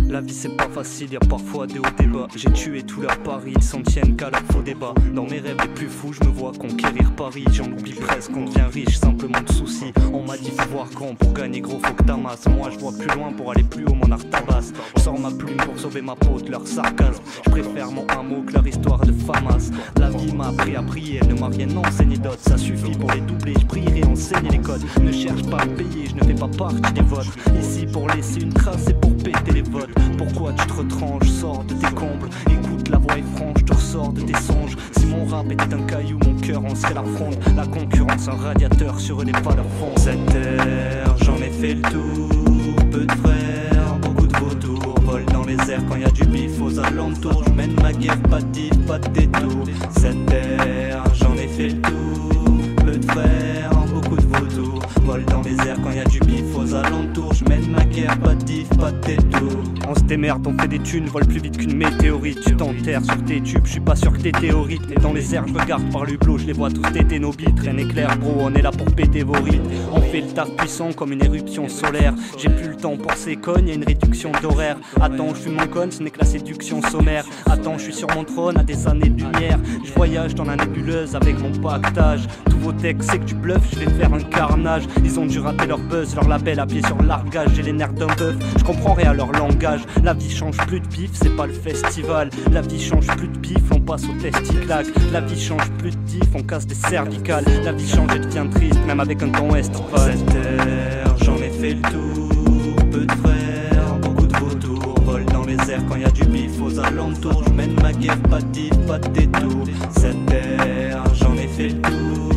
La vie c'est pas facile, y'a parfois des hauts débats. J'ai tué tous leurs paris, ils s'en tiennent qu'à leur faux débat. Dans mes rêves les plus fous, je me vois conquérir Paris. J'en oublie presque, on devient riche, simplement de soucis. On m'a dit faut voir grand, pour gagner gros faut que t'amasses. Moi je vois plus loin, pour aller plus haut mon art tabasse. Je sors ma plume pour sauver ma peau de leur sarcasme. Je préfère mon hameau que leur histoire de famas. La vie m'a appris à prier, elle ne m'a rien enseigné d'autre. Ça suffit pour les doubler, je prierai enseigner les codes. Ne cherche pas à payer, je ne fais pas partie des votes. Ici pour laisser une trace et pour péter les votes. Pourquoi tu te retranches, sors de tes combles. Écoute, la voix est franche, tu ressors de tes songes. Si mon rap était un caillou, mon cœur en serait la fronde. La concurrence, un radiateur sur les valeurs fonds. Cette terre, j'en ai fait le tour. Peu de frères, beaucoup de vautours. Vol dans les airs quand y a du bif aux alentours. Je mène ma guerre, pas de diff, pas de détour. Cette terre, j'en ai fait le tour. Peu de frères, beaucoup de vautours. Vol dans les airs quand y a du bif aux alentours. Je mène ma guerre, pas de diff, pas de détour. On se démerde, on fait des thunes, vole plus vite qu'une météorite. Tu t'enterres sur tes tubes, je suis pas sûr que t'es théorique. Et dans les airs, je regarde par l'hublot, je les vois tous téter nos bites. Rien n'est clair, bro, on est là pour péter vos rites. On fait le taf puissant comme une éruption solaire. J'ai plus le temps pour ces connes, y'a une réduction d'horaire. Attends, je suis mon conne, ce n'est que la séduction sommaire. Attends, je suis sur mon trône à des années de lumière. Je voyage dans la nébuleuse avec mon pactage. Tous vos textes, c'est que tu bluffes, je vais faire un carnage. Ils ont dû rater leur buzz, leur label à pied sur le largage. J'ai les nerfs d'un bœuf, je comprends rien à leur langage. La vie change plus de pif, c'est pas le festival. La vie change plus de pif, on passe au testiclac. La vie change plus de tif, on casse des cervicales. La vie change et devient triste, même avec un ton estival. Cette terre, j'en ai fait le tour. Peu de frères, beaucoup de vautours. Vol dans les airs quand y a du bif aux alentours. Je mène ma guerre, pas de diff, pas de détour. Cette terre, j'en ai fait le tour.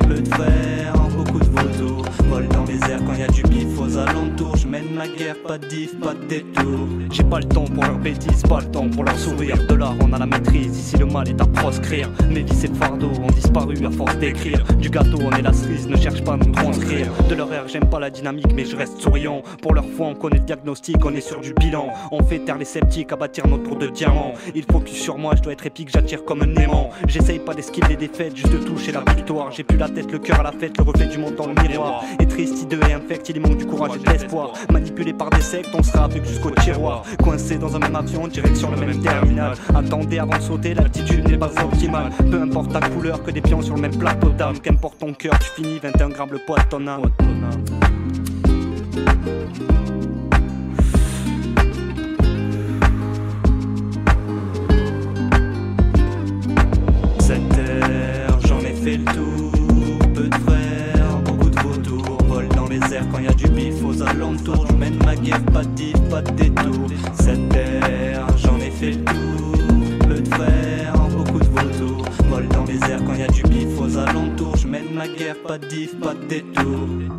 Peu de frères, beaucoup de vautours. Vol dans les airs quand y a du bif aux alentours. Je mène ma guerre, pas de diff, pas de détour. J'ai pas le temps pour leurs bêtises, pas le temps pour leur sourire. De l'art on a la maîtrise, ici le mal est à proscrire. Mes vies et fardeaux ont disparu à force d'écrire. Du gâteau on est la cerise, ne cherche pas à nous transcrire. De leur air j'aime pas la dynamique mais je reste souriant. Pour leur foi on connaît le diagnostic, on est sur du bilan. On fait taire les sceptiques à bâtir notre tour de diamant. Il focus sur moi, je dois être épique, j'attire comme un aimant. J'essaye pas d'esquiver les défaites, juste de toucher la victoire. J'ai plus la tête, le cœur à la fête, le reflet du monde dans le miroir. Et triste, hideux et infect, il manque du courage et de l'espoir. Manipulé par des sectes, on sera avec jusqu'au tiroir. Coincé dans un même avion, direction le même terminal. Attendez avant de sauter, l'attitude n'est pas optimale. Peu importe ta couleur, que des pions sur le même plateau d'âme. Qu'importe ton cœur, tu finis 21 grammes le poids de ton âme. Cette terre, j'en ai fait le tour. Peu de frères, beaucoup de vautours. Vol dans les airs quand y a du bif aux alentours. Je mène ma guerre, pas de diff, pas de détour. Cette terre, j'en ai fait le tour. Peu de frères, beaucoup de vautours. Vol dans les airs quand y a du bif aux alentours. Je mène ma guerre, pas de diff, pas de détour.